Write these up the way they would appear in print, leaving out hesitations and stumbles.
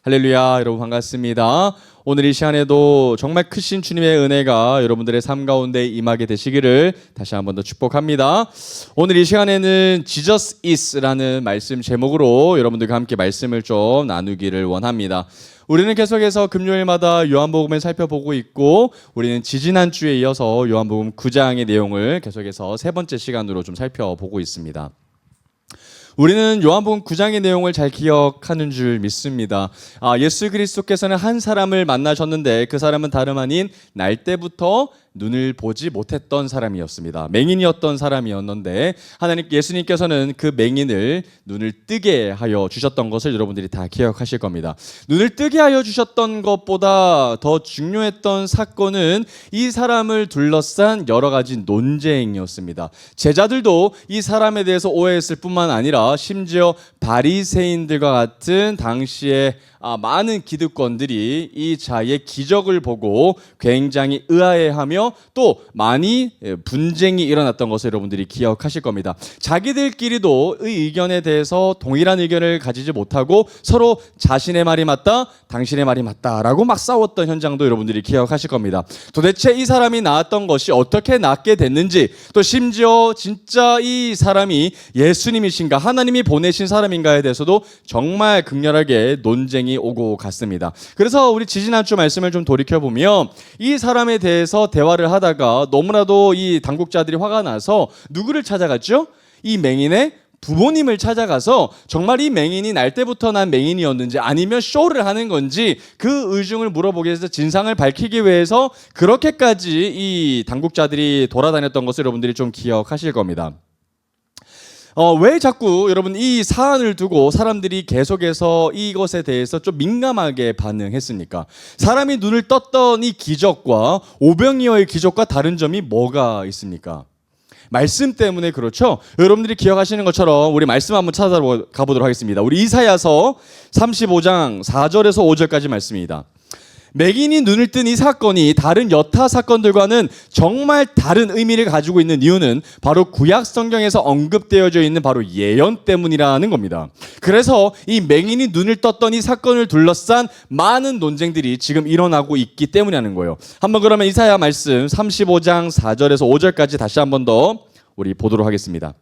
할렐루야, 여러분 반갑습니다. 오늘 이 시간에도 정말 크신 주님의 은혜가 여러분들의 삶 가운데 임하게 되시기를 다시 한번 더 축복합니다. 오늘 이 시간에는 Jesus is라는 말씀 제목으로 여러분들과 함께 말씀을 좀 나누기를 원합니다. 우리는 계속해서 금요일마다 요한복음을 살펴보고 있고, 우리는 지지난주에 이어서 요한복음 9장의 내용을 계속해서 세 번째 시간으로 좀 살펴보고 있습니다. 우리는 요한복음 9장의 내용을 잘 기억하는 줄 믿습니다. 예수 그리스도께서는 한 사람을 만나셨는데 그 사람은 다름 아닌 날 때부터 눈을 보지 못했던 사람이었습니다. 맹인이었던 사람이었는데 예수님께서는 그 맹인을 눈을 뜨게 하여 주셨던 것을 여러분들이 다 기억하실 겁니다. 눈을 뜨게 하여 주셨던 것보다 더 중요했던 사건은 이 사람을 둘러싼 여러 가지 논쟁이었습니다. 제자들도 이 사람에 대해서 오해했을 뿐만 아니라 심지어 바리새인들과 같은 당시에 많은 기득권들이 이 자의 기적을 보고 굉장히 의아해하며 또 많이 분쟁이 일어났던 것을 여러분들이 기억하실 겁니다. 자기들끼리도 이 의견에 대해서 동일한 의견을 가지지 못하고 서로 자신의 말이 맞다, 당신의 말이 맞다라고 막 싸웠던 현장도 여러분들이 기억하실 겁니다. 도대체 이 사람이 나았던 것이 어떻게 낫게 됐는지, 또 심지어 진짜 이 사람이 예수님이신가, 하나님이 보내신 사람인가에 대해서도 정말 극렬하게 논쟁이 오고 갔습니다. 그래서 우리 지지난주 말씀을 좀 돌이켜보면 이 사람에 대해서 대화를 하다가 너무나도 이 당국자들이 화가 나서 누구를 찾아갔죠? 이 맹인의 부모님을 찾아가서 정말 이 맹인이 날 때부터 난 맹인이었는지 아니면 쇼를 하는 건지 그 의중을 물어보기 위해서 진상을 밝히기 위해서 그렇게까지 이 당국자들이 돌아다녔던 것을 여러분들이 좀 기억하실 겁니다. 왜 자꾸 여러분 이 사안을 두고 사람들이 계속해서 이것에 대해서 좀 민감하게 반응했습니까? 사람이 눈을 떴던 이 기적과 오병이어의 기적과 다른 점이 뭐가 있습니까? 말씀 때문에 그렇죠? 여러분들이 기억하시는 것처럼 우리 말씀 한번 찾아가 보도록 하겠습니다. 우리 이사야서 35장 4절에서 5절까지 말씀입니다. 맹인이 눈을 뜬 이 사건이 다른 여타 사건들과는 정말 다른 의미를 가지고 있는 이유는 바로 구약 성경에서 언급되어져 있는 바로 예언 때문이라는 겁니다. 그래서 이 맹인이 눈을 떴던 이 사건을 둘러싼 많은 논쟁들이 지금 일어나고 있기 때문이라는 거예요. 한번 그러면 이사야 말씀 35장 4절에서 5절까지 다시 한번 더 우리 보도록 하겠습니다.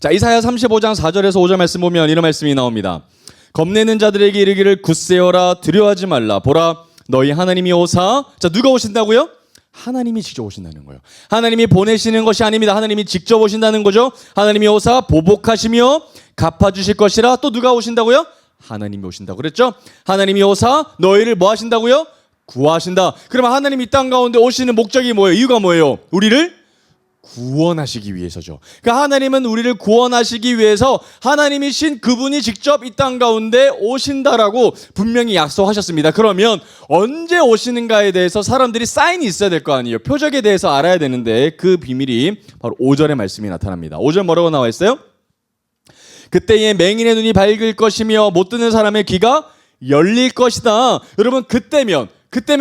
자, 이사야 35장 4절에서 5절 말씀 보면 이런 말씀이 나옵니다. 겁내는 자들에게 이르기를 굳세어라, 두려워하지 말라. 보라, 너희 하나님이 오사. 자, 누가 오신다고요? 하나님이 직접 오신다는 거예요. 하나님이 보내시는 것이 아닙니다. 하나님이 직접 오신다는 거죠. 하나님이 오사 보복하시며 갚아주실 것이라. 또 누가 오신다고요? 하나님이 오신다고 그랬죠. 하나님이 오사 너희를 뭐 하신다고요? 구하신다. 그러면 하나님이 이 땅 가운데 오시는 목적이 뭐예요? 이유가 뭐예요? 우리를 구원하시기 위해서죠. 그러니까 하나님은 우리를 구원하시기 위해서 하나님이신 그분이 직접 이 땅 가운데 오신다라고 분명히 약속하셨습니다. 그러면 언제 오시는가에 대해서 사람들이 사인이 있어야 될 거 아니에요. 표적에 대해서 알아야 되는데 그 비밀이 바로 5절의 말씀이 나타납니다. 5절 뭐라고 나와 있어요? 그때에 맹인의 눈이 밝을 것이며 못 듣는 사람의 귀가 열릴 것이다. 여러분 그때면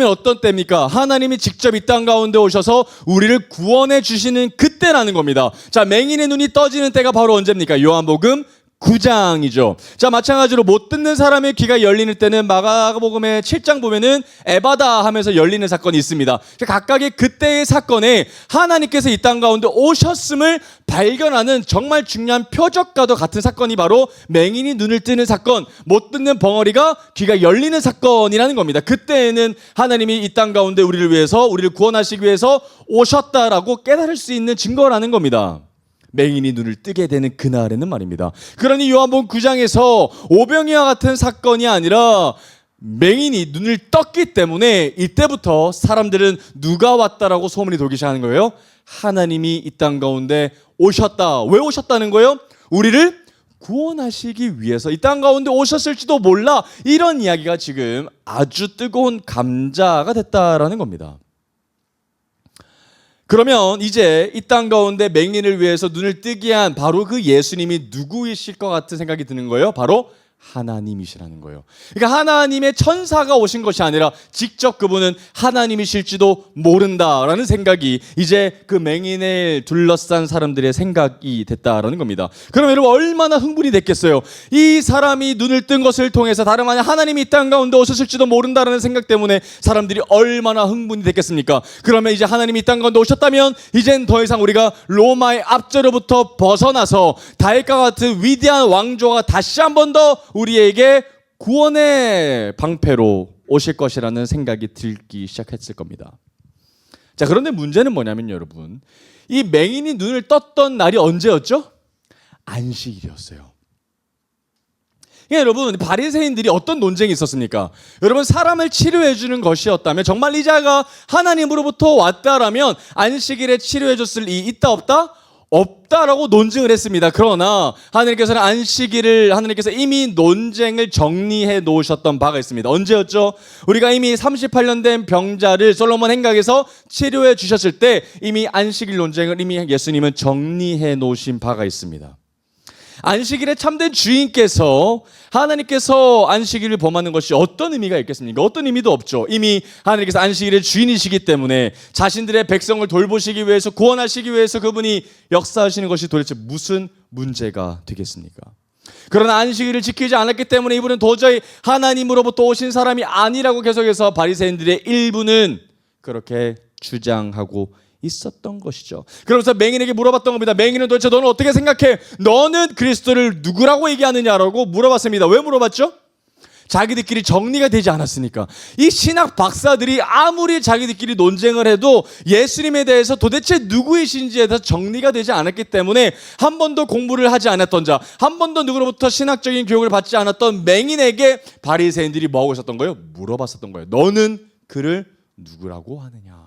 어떤 때입니까? 하나님이 직접 이 땅 가운데 오셔서 우리를 구원해 주시는 그때라는 겁니다. 자, 맹인의 눈이 떠지는 때가 바로 언제입니까? 요한복음 9장이죠. 자, 마찬가지로 못 듣는 사람의 귀가 열리는 때는 마가복음의 7장 보면은 에바다 하면서 열리는 사건이 있습니다. 각각의 그때의 사건에 하나님께서 이 땅 가운데 오셨음을 발견하는 정말 중요한 표적과도 같은 사건이 바로 맹인이 눈을 뜨는 사건, 못 듣는 벙어리가 귀가 열리는 사건이라는 겁니다. 그때에는 하나님이 이 땅 가운데 우리를 위해서, 우리를 구원하시기 위해서 오셨다라고 깨달을 수 있는 증거라는 겁니다. 맹인이 눈을 뜨게 되는 그날에는 말입니다. 그러니 요한복음 9장에서 오병이와 같은 사건이 아니라 맹인이 눈을 떴기 때문에 이때부터 사람들은 누가 왔다라고 소문이 돌기 시작하는 거예요. 하나님이 이 땅 가운데 오셨다. 왜 오셨다는 거예요? 우리를 구원하시기 위해서 이 땅 가운데 오셨을지도 몰라. 이런 이야기가 지금 아주 뜨거운 감자가 됐다라는 겁니다. 그러면 이제 이 땅 가운데 맹인을 위해서 눈을 뜨게 한 바로 그 예수님이 누구이실 것 같은 생각이 드는 거예요? 바로 하나님이시라는 거예요. 그러니까 하나님의 천사가 오신 것이 아니라 직접 그분은 하나님이실지도 모른다라는 생각이 이제 그 맹인을 둘러싼 사람들의 생각이 됐다라는 겁니다. 그럼 여러분 얼마나 흥분이 됐겠어요. 이 사람이 눈을 뜬 것을 통해서 다름 아닌 하나님이 이 땅 가운데 오셨을지도 모른다라는 생각 때문에 사람들이 얼마나 흥분이 됐겠습니까? 그러면 이제 하나님이 이 땅 가운데 오셨다면 이젠 더 이상 우리가 로마의 압제로부터 벗어나서 다윗과 같은 위대한 왕조가 다시 한 번 더 우리에게 구원의 방패로 오실 것이라는 생각이 들기 시작했을 겁니다. 자, 그런데 문제는 뭐냐면 여러분, 이 맹인이 눈을 떴던 날이 언제였죠? 안식일이었어요. 그러니까 여러분, 바리새인들이 어떤 논쟁이 있었습니까? 여러분, 사람을 치료해 주는 것이었다면 정말 이 자가 하나님으로부터 왔다라면 안식일에 치료해 줬을 이 있다 없다? 없다라고 논증을 했습니다. 그러나 하나님께서는 안식일을 하나님께서 이미 논쟁을 정리해 놓으셨던 바가 있습니다. 언제였죠? 우리가 이미 38년 된 병자를 솔로몬 행각에서 치료해 주셨을 때 이미 안식일 논쟁을 이미 예수님은 정리해 놓으신 바가 있습니다. 안식일의 참된 주인께서 하나님께서 안식일을 범하는 것이 어떤 의미가 있겠습니까? 어떤 의미도 없죠. 이미 하나님께서 안식일의 주인이시기 때문에 자신들의 백성을 돌보시기 위해서 구원하시기 위해서 그분이 역사하시는 것이 도대체 무슨 문제가 되겠습니까? 그러나 안식일을 지키지 않았기 때문에 이분은 도저히 하나님으로부터 오신 사람이 아니라고 계속해서 바리새인들의 일부는 그렇게 주장하고 있었던 것이죠. 그러면서 맹인에게 물어봤던 겁니다. 맹인은 도대체 너는 어떻게 생각해? 너는 그리스도를 누구라고 얘기하느냐라고 물어봤습니다. 왜 물어봤죠? 자기들끼리 정리가 되지 않았으니까. 이 신학 박사들이 아무리 자기들끼리 논쟁을 해도 예수님에 대해서 도대체 누구이신지에 대해서 정리가 되지 않았기 때문에 한 번도 공부를 하지 않았던 자, 한 번도 누구로부터 신학적인 교육을 받지 않았던 맹인에게 바리새인들이 뭐하고 있었던 거예요? 물어봤었던 거예요. 너는 그를 누구라고 하느냐?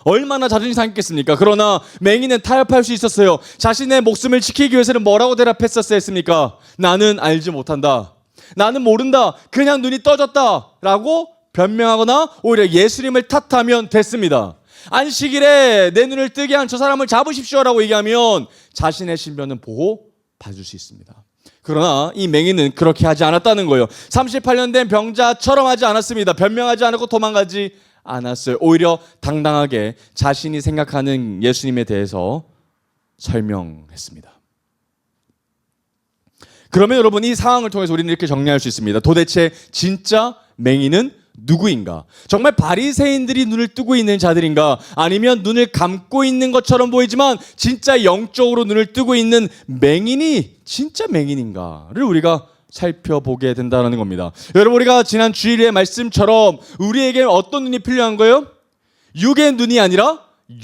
얼마나 자존심 상했겠습니까? 그러나 맹인은 타협할 수 있었어요. 자신의 목숨을 지키기 위해서는 뭐라고 대답했었어야 했습니까? 나는 알지 못한다. 나는 모른다. 그냥 눈이 떠졌다. 라고 변명하거나 오히려 예수님을 탓하면 됐습니다. 안식일에 내 눈을 뜨게 한 저 사람을 잡으십시오라고 얘기하면 자신의 신변은 보호 받을 수 있습니다. 그러나 이 맹인은 그렇게 하지 않았다는 거예요. 38년 된 병자처럼 하지 않았습니다. 변명하지 않고 도망가지 않았어요. 오히려 당당하게 자신이 생각하는 예수님에 대해서 설명했습니다. 그러면 여러분 이 상황을 통해서 우리는 이렇게 정리할 수 있습니다. 도대체 진짜 맹인은 누구인가? 정말 바리새인들이 눈을 뜨고 있는 자들인가? 아니면 눈을 감고 있는 것처럼 보이지만 진짜 영적으로 눈을 뜨고 있는 맹인이 진짜 맹인인가를 우리가 살펴보게 된다는 겁니다. 여러분 우리가 지난 주일의 말씀처럼 우리에게 어떤 눈이 필요한 거예요? 육의 눈이 아니라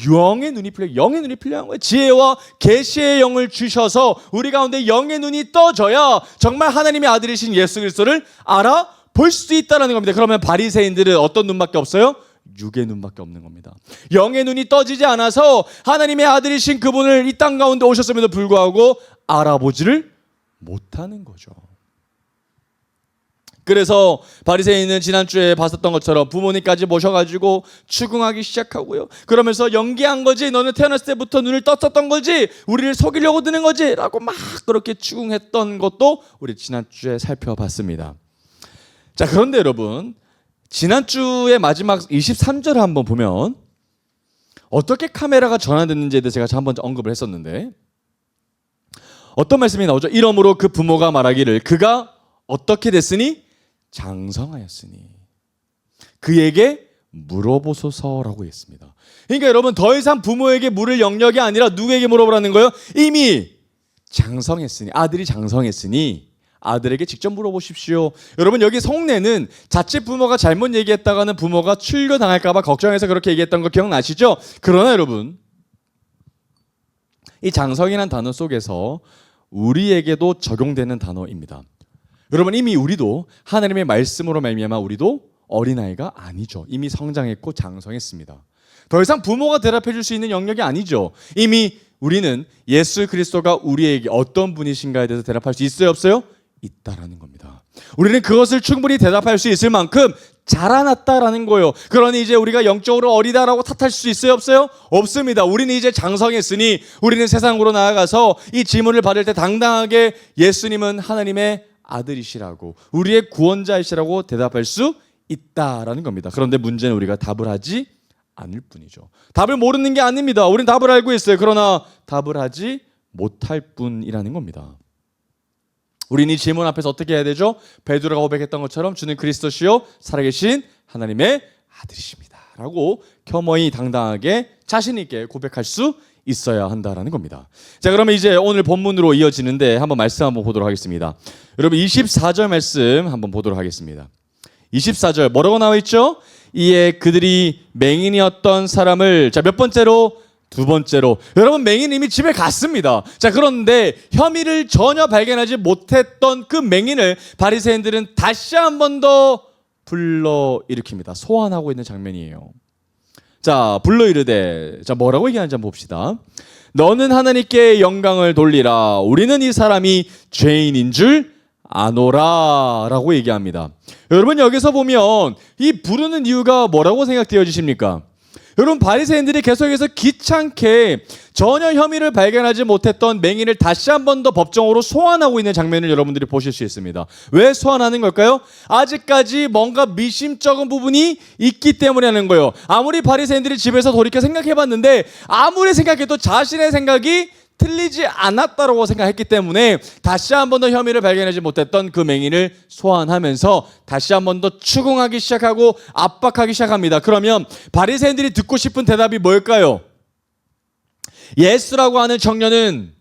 영의 눈이 필요한 거예요. 지혜와 계시의 영을 주셔서 우리 가운데 영의 눈이 떠져야 정말 하나님의 아들이신 예수 그리스도를 알아볼 수 있다는 겁니다. 그러면 바리새인들은 어떤 눈밖에 없어요? 육의 눈밖에 없는 겁니다. 영의 눈이 떠지지 않아서 하나님의 아들이신 그분을 이 땅 가운데 오셨음에도 불구하고 알아보지를 못하는 거죠. 그래서 바리새인은 지난주에 봤었던 것처럼 부모님까지 모셔가지고 추궁하기 시작하고요. 그러면서 연기한 거지, 너는 태어났을 때부터 눈을 떴었던 거지, 우리를 속이려고 드는 거지 라고 막 그렇게 추궁했던 것도 우리 지난주에 살펴봤습니다. 자, 그런데 여러분 지난주의 마지막 23절을 한번 보면 어떻게 카메라가 전환됐는지에 대해서 제가 한번 언급을 했었는데 어떤 말씀이 나오죠? 이러므로 그 부모가 말하기를 그가 어떻게 됐으니? 장성하였으니 그에게 물어보소서라고 했습니다. 그러니까 여러분 더 이상 부모에게 물을 영역이 아니라 누구에게 물어보라는 거예요? 이미 장성했으니, 아들이 장성했으니 아들에게 직접 물어보십시오. 여러분 여기 속내는 자칫 부모가 잘못 얘기했다가는 부모가 출교당할까 봐 걱정해서 그렇게 얘기했던 거 기억나시죠? 그러나 여러분 이 장성이라는 단어 속에서 우리에게도 적용되는 단어입니다. 여러분 이미 우리도 하나님의 말씀으로 말미암아 우리도 어린아이가 아니죠. 이미 성장했고 장성했습니다. 더 이상 부모가 대답해 줄 수 있는 영역이 아니죠. 이미 우리는 예수 그리스도가 우리에게 어떤 분이신가에 대해서 대답할 수 있어요 없어요? 있다라는 겁니다. 우리는 그것을 충분히 대답할 수 있을 만큼 자라났다라는 거예요. 그러니 이제 우리가 영적으로 어리다라고 탓할 수 있어요 없어요? 없습니다. 우리는 이제 장성했으니 우리는 세상으로 나아가서 이 질문을 받을 때 당당하게 예수님은 하나님의 아들이시라고, 우리의 구원자이시라고 대답할 수 있다라는 겁니다. 그런데 문제는 우리가 답을 하지 않을 뿐이죠. 답을 모르는 게 아닙니다. 우리는 답을 알고 있어요. 그러나 답을 하지 못할 뿐이라는 겁니다. 우리는 이 질문 앞에서 어떻게 해야 되죠? 베드로가 고백했던 것처럼 주는 그리스도시요 살아계신 하나님의 아들이십니다 라고 겸허히 당당하게 자신 있게 고백할 수 있어야 한다라는 겁니다. 자, 그러면 이제 오늘 본문으로 이어지는데 한번 말씀 한번 보도록 하겠습니다. 여러분 24절 말씀 한번 보도록 하겠습니다. 24절 뭐라고 나와 있죠? 이에 그들이 맹인이었던 사람을, 자, 몇 번째로? 두 번째로. 여러분, 맹인은 이미 집에 갔습니다. 자, 그런데 혐의를 전혀 발견하지 못했던 그 맹인을 바리새인들은 다시 한 번 더 불러일으킵니다. 소환하고 있는 장면이에요. 자, 불러이르되, 자, 뭐라고 얘기하는지 한번 봅시다. 너는 하나님께 영광을 돌리라. 우리는 이 사람이 죄인인 줄 아노라 라고 얘기합니다. 여러분, 여기서 보면 이 부르는 이유가 뭐라고 생각되어지십니까? 여러분, 바리새인들이 계속해서 귀찮게 전혀 혐의를 발견하지 못했던 맹인을 다시 한 번 더 법정으로 소환하고 있는 장면을 여러분들이 보실 수 있습니다. 왜 소환하는 걸까요? 아직까지 뭔가 미심쩍은 부분이 있기 때문에 하는 거예요. 아무리 바리새인들이 집에서 돌이켜 생각해봤는데 아무리 생각해도 자신의 생각이 틀리지 않았다고 생각했기 때문에 다시 한 번 더 혐의를 발견하지 못했던 그 맹인을 소환하면서 다시 한 번 더 추궁하기 시작하고 압박하기 시작합니다. 그러면 바리새인들이 듣고 싶은 대답이 뭘까요? 예수라고 하는 청년은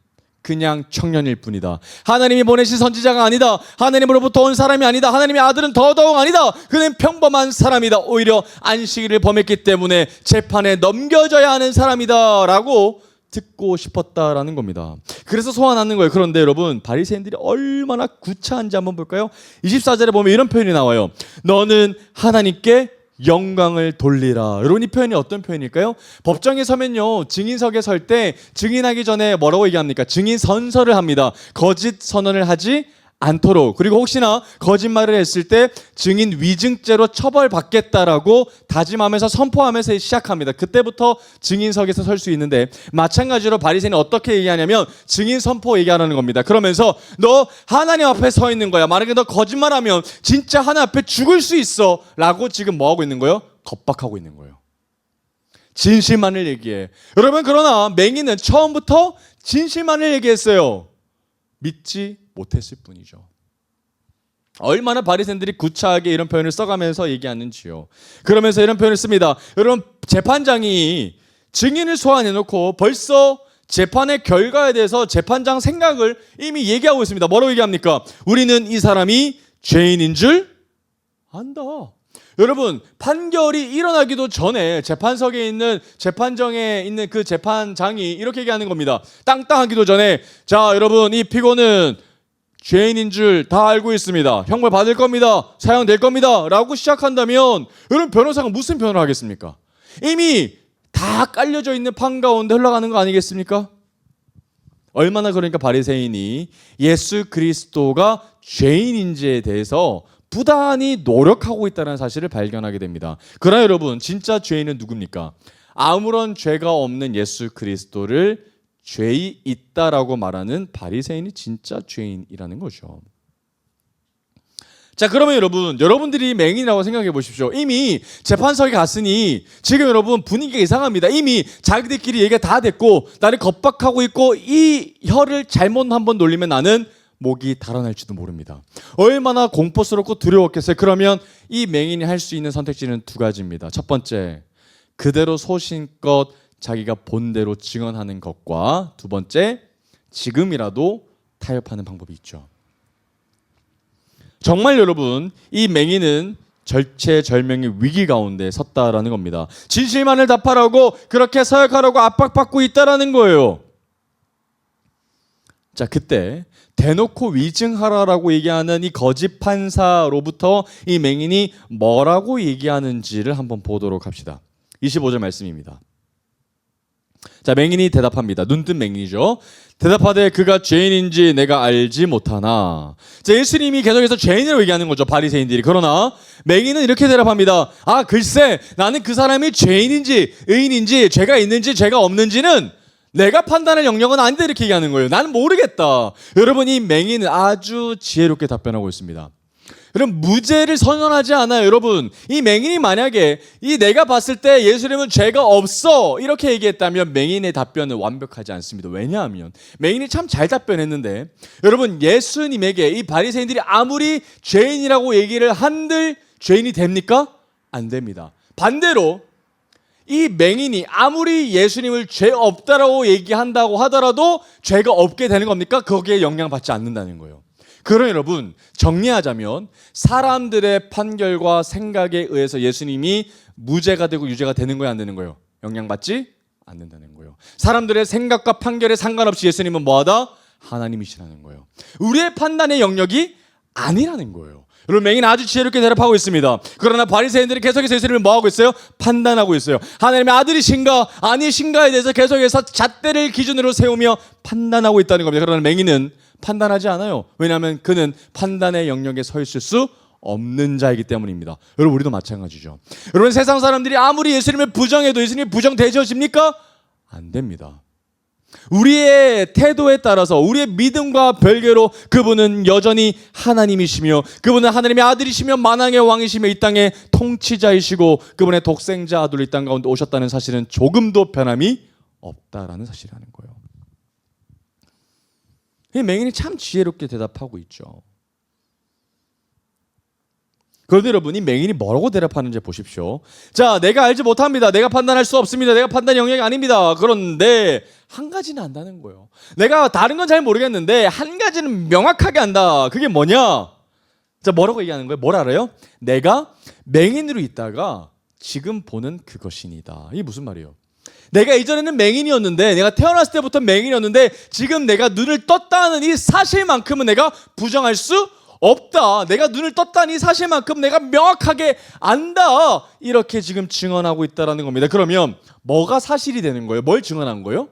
그냥 청년일 뿐이다. 하나님이 보내신 선지자가 아니다. 하나님으로부터 온 사람이 아니다. 하나님의 아들은 더더욱 아니다. 그는 평범한 사람이다. 오히려 안식일을 범했기 때문에 재판에 넘겨져야 하는 사람이다 라고 듣고 싶었다라는 겁니다. 그래서 소환하는 거예요. 그런데 여러분, 바리새인들이 얼마나 구차한지 한번 볼까요? 24절에 보면 이런 표현이 나와요. 너는 하나님께 영광을 돌리라. 여러분, 이 표현이 어떤 표현일까요? 법정에 서면요, 증인석에 설 때 증인하기 전에 뭐라고 얘기합니까? 증인 선서를 합니다. 거짓 선언을 하지 않도록. 그리고 혹시나 거짓말을 했을 때 증인 위증죄로 처벌받겠다라고 다짐하면서 선포하면서 시작합니다. 그때부터 증인석에서 설 수 있는데, 마찬가지로 바리새인은 어떻게 얘기하냐면 증인 선포 얘기하는 겁니다. 그러면서 너 하나님 앞에 서 있는 거야. 만약에 너 거짓말하면 진짜 하나님 앞에 죽을 수 있어 라고 지금 뭐하고 있는 거예요? 겁박하고 있는 거예요. 진실만을 얘기해. 여러분, 그러나 맹인은 처음부터 진실만을 얘기했어요. 믿지 못했을 뿐이죠. 얼마나 바리새인들이 구차하게 이런 표현을 써가면서 얘기하는지요. 그러면서 이런 표현을 씁니다. 여러분, 재판장이 증인을 소환해놓고 벌써 재판의 결과에 대해서 재판장 생각을 이미 얘기하고 있습니다. 뭐라고 얘기합니까? 우리는 이 사람이 죄인인 줄 안다. 여러분, 판결이 일어나기도 전에 재판석에 있는, 재판정에 있는 그 재판장이 이렇게 얘기하는 겁니다. 땅땅하기도 전에, 자, 여러분, 이 피고는 죄인인 줄 다 알고 있습니다. 형벌 받을 겁니다. 사형될 겁니다. 라고 시작한다면 여러분, 변호사가 무슨 변호를 하겠습니까? 이미 다 깔려져 있는 판 가운데 흘러가는 거 아니겠습니까? 얼마나 그러니까 바리새인이 예수 그리스도가 죄인인지에 대해서 부단히 노력하고 있다는 사실을 발견하게 됩니다. 그러나 여러분, 진짜 죄인은 누굽니까? 아무런 죄가 없는 예수 그리스도를 죄이 있다라고 말하는 바리새인이 진짜 죄인이라는 거죠. 자, 그러면 여러분들이 맹인이라고 생각해 보십시오. 이미 재판석에 갔으니 지금 여러분 분위기가 이상합니다. 이미 자기들끼리 얘기가 다 됐고 나를 겁박하고 있고 이 혀를 잘못 한번 놀리면 나는 목이 달아날지도 모릅니다. 얼마나 공포스럽고 두려웠겠어요. 그러면 이 맹인이 할 수 있는 선택지는 두 가지입니다. 첫 번째, 그대로 소신껏 자기가 본대로 증언하는 것과 두 번째, 지금이라도 타협하는 방법이 있죠. 정말 여러분, 이 맹인은 절체절명의 위기 가운데 섰다라는 겁니다. 진실만을 답하라고 그렇게 사역하라고 압박받고 있다라는 거예요. 자, 그때 대놓고 위증하라라고 얘기하는 이 거짓 판사로부터 이 맹인이 뭐라고 얘기하는지를 한번 보도록 합시다. 25절 말씀입니다. 자, 맹인이 대답합니다. 눈뜬 맹인이죠. 대답하되 그가 죄인인지 내가 알지 못하나. 자, 예수님이 계속해서 죄인이라고 얘기하는 거죠, 바리새인들이. 그러나 맹인은 이렇게 대답합니다. 아, 글쎄, 나는 그 사람이 죄인인지 의인인지 죄가 있는지 죄가 없는지는 내가 판단할 영역은 아닌데 이렇게 얘기하는 거예요. 나는 모르겠다. 여러분, 이 맹인은 아주 지혜롭게 답변하고 있습니다. 여러분, 무죄를 선언하지 않아요. 여러분, 이 맹인이 만약에 이 내가 봤을 때 예수님은 죄가 없어 이렇게 얘기했다면 맹인의 답변은 완벽하지 않습니다. 왜냐하면 맹인이 참 잘 답변했는데, 여러분, 예수님에게 이 바리새인들이 아무리 죄인이라고 얘기를 한들 죄인이 됩니까? 안 됩니다. 반대로 이 맹인이 아무리 예수님을 죄 없다라고 얘기한다고 하더라도 죄가 없게 되는 겁니까? 거기에 영향받지 않는다는 거예요. 그럼 여러분, 정리하자면 사람들의 판결과 생각에 의해서 예수님이 무죄가 되고 유죄가 되는 거예요, 안 되는 거예요? 영향받지 않는다는 거예요. 사람들의 생각과 판결에 상관없이 예수님은 뭐하다? 하나님이시라는 거예요. 우리의 판단의 영역이 아니라는 거예요. 여러분, 맹인 아주 지혜롭게 대답하고 있습니다. 그러나 바리새인들이 계속해서 예수님을 뭐하고 있어요? 판단하고 있어요. 하나님의 아들이신가 아니신가에 대해서 계속해서 잣대를 기준으로 세우며 판단하고 있다는 겁니다. 그러나 맹인은 판단하지 않아요. 왜냐하면 그는 판단의 영역에 서 있을 수 없는 자이기 때문입니다. 여러분, 우리도 마찬가지죠. 여러분, 세상 사람들이 아무리 예수님을 부정해도 예수님이 부정되어집니까? 안 됩니다. 우리의 태도에 따라서 우리의 믿음과 별개로 그분은 여전히 하나님이시며, 그분은 하나님의 아들이시며 만왕의 왕이시며 이 땅의 통치자이시고, 그분의 독생자 아들로 이 땅 가운데 오셨다는 사실은 조금도 변함이 없다라는 사실이라는 거예요. 이 맹인이 참 지혜롭게 대답하고 있죠. 그런데 여러분, 이 맹인이 뭐라고 대답하는지 보십시오. 자, 내가 알지 못합니다. 내가 판단할 수 없습니다. 내가 판단 영역이 아닙니다. 그런데 한 가지는 안다는 거예요. 내가 다른 건 잘 모르겠는데 한 가지는 명확하게 안다. 그게 뭐냐? 자, 뭐라고 얘기하는 거예요? 뭘 알아요? 내가 맹인으로 있다가 지금 보는 그것이니다. 이게 무슨 말이에요? 내가 이전에는 맹인이었는데, 내가 태어났을 때부터 맹인이었는데 지금 내가 눈을 떴다는 이 사실만큼은 내가 부정할 수 없다. 내가 눈을 떴다는 이 사실만큼 내가 명확하게 안다. 이렇게 지금 증언하고 있다는 겁니다. 그러면 뭐가 사실이 되는 거예요? 뭘 증언한 거예요?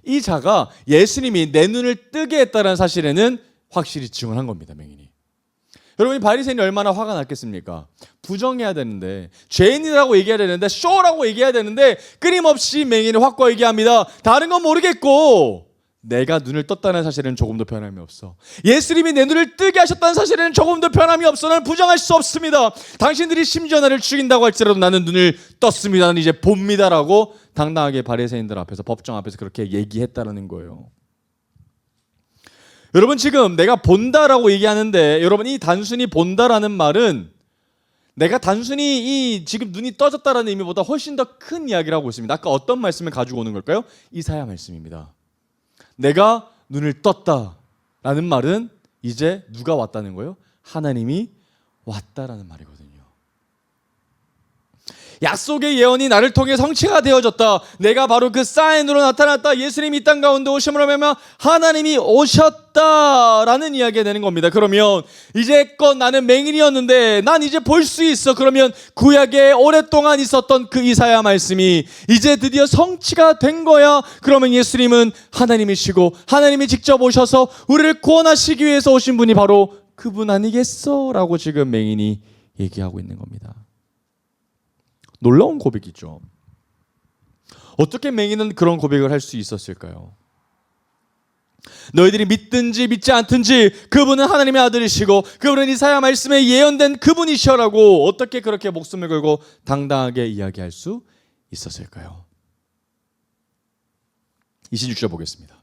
이 자가 예수님이 내 눈을 뜨게 했다는 사실에는 확실히 증언한 겁니다. 맹인이. 여러분, 이 바리새인이 얼마나 화가 났겠습니까? 부정해야 되는데, 죄인이라고 얘기해야 되는데, 쇼라고 얘기해야 되는데 끊임없이 맹인이 확고 얘기합니다. 다른 건 모르겠고 내가 눈을 떴다는 사실은 조금도 변함이 없어. 예수님이 내 눈을 뜨게 하셨다는 사실에는 조금도 변함이 없어. 나는 부정할 수 없습니다. 당신들이 심지어 나를 죽인다고 할지라도 나는 눈을 떴습니다. 나는 이제 봅니다라고 당당하게 바리새인들 앞에서, 법정 앞에서 그렇게 얘기했다는 거예요. 여러분, 지금 내가 본다라고 얘기하는데, 여러분, 이 단순히 본다라는 말은 내가 단순히 이 지금 눈이 떠졌다라는 의미보다 훨씬 더 큰 이야기를 하고 있습니다. 아까 어떤 말씀을 가지고 오는 걸까요? 이사야 말씀입니다. 내가 눈을 떴다라는 말은 이제 누가 왔다는 거예요? 하나님이 왔다라는 말이거든요. 약속의 예언이 나를 통해 성취가 되어졌다. 내가 바로 그 사인으로 나타났다. 예수님이 이 땅 가운데 오심으로 말미암아 하나님이 오셨다라는 이야기가 되는 겁니다. 그러면 이제껏 나는 맹인이었는데 난 이제 볼 수 있어. 그러면 구약에 오랫동안 있었던 그 이사야 말씀이 이제 드디어 성취가 된 거야. 그러면 예수님은 하나님이시고 하나님이 직접 오셔서 우리를 구원하시기 위해서 오신 분이 바로 그분 아니겠어? 라고 지금 맹인이 얘기하고 있는 겁니다. 놀라운 고백이죠. 어떻게 맹인은 그런 고백을 할 수 있었을까요? 너희들이 믿든지 믿지 않든지 그분은 하나님의 아들이시고 그분은 이사야 말씀에 예언된 그분이시라고 어떻게 그렇게 목숨을 걸고 당당하게 이야기할 수 있었을까요? 26절 보겠습니다.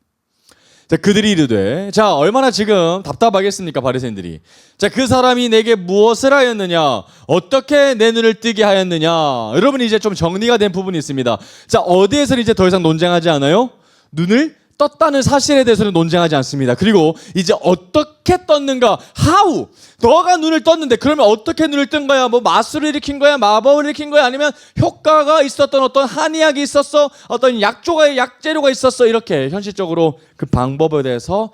자, 그들이 이르되, 자, 얼마나 지금 답답하겠습니까, 바리새인들이. 자, 그 사람이 내게 무엇을 하였느냐? 어떻게 내 눈을 뜨게 하였느냐? 여러분, 이제 좀 정리가 된 부분이 있습니다. 자, 어디에서는 이제 더 이상 논쟁하지 않아요? 눈을 떴다는 사실에 대해서는 논쟁하지 않습니다. 그리고 이제 어떻게 떴는가? How? 너가 눈을 떴는데 그러면 어떻게 눈을 뜬 거야? 뭐 마술을 일으킨 거야? 마법을 일으킨 거야? 아니면 효과가 있었던 어떤 한의학이 있었어? 어떤 약재료가 있었어? 이렇게 현실적으로 그 방법에 대해서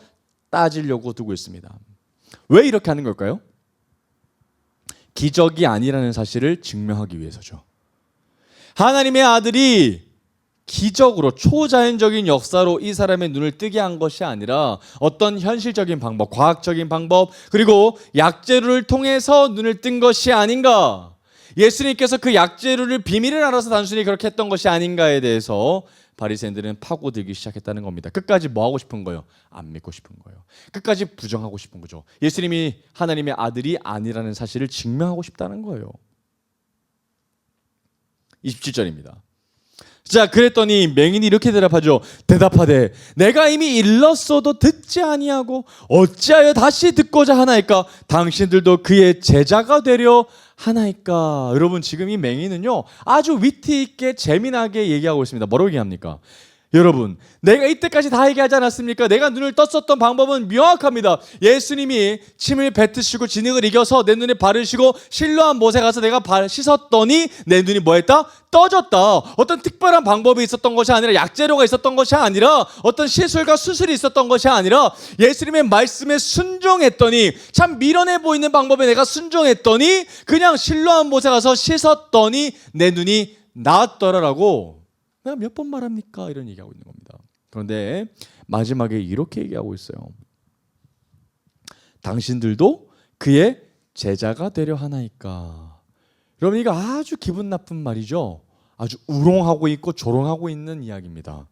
따지려고 두고 있습니다. 왜 이렇게 하는 걸까요? 기적이 아니라는 사실을 증명하기 위해서죠. 하나님의 아들이 기적으로 초자연적인 역사로 이 사람의 눈을 뜨게 한 것이 아니라 어떤 현실적인 방법, 과학적인 방법, 그리고 약재료를 통해서 눈을 뜬 것이 아닌가. 예수님께서 그 약재료를 비밀을 알아서 단순히 그렇게 했던 것이 아닌가에 대해서 바리새인들은 파고들기 시작했다는 겁니다. 끝까지 뭐 하고 싶은 거예요? 안 믿고 싶은 거예요. 끝까지 부정하고 싶은 거죠. 예수님이 하나님의 아들이 아니라는 사실을 증명하고 싶다는 거예요. 27절입니다. 자, 그랬더니 맹인이 이렇게 대답하되 내가 이미 일렀어도 듣지 아니하고 어찌하여 다시 듣고자 하나이까? 당신들도 그의 제자가 되려 하나이까? 여러분, 지금 이 맹인은요 아주 위트 있게 재미나게 얘기하고 있습니다. 뭐라고 얘기합니까? 여러분, 내가 이때까지 다 얘기하지 않았습니까? 내가 눈을 떴었던 방법은 명확합니다. 예수님이 침을 뱉으시고 진흙을 이겨서 내 눈에 바르시고 실로암 못에 가서 내가 발 씻었더니 내 눈이 뭐했다? 떠졌다. 어떤 특별한 방법이 있었던 것이 아니라, 약재료가 있었던 것이 아니라, 어떤 시술과 수술이 있었던 것이 아니라 예수님의 말씀에 순종했더니, 참 미련해 보이는 방법에 내가 순종했더니 그냥 실로암 못에 가서 씻었더니 내 눈이 나았더라라고 내가 몇 번 말합니까? 이런 얘기하고 있는 겁니다. 그런데 마지막에 이렇게 얘기하고 있어요. 당신들도 그의 제자가 되려 하나이까? 여러분, 이거 아주 기분 나쁜 말이죠. 아주 우롱하고 있고 조롱하고 있는 이야기입니다.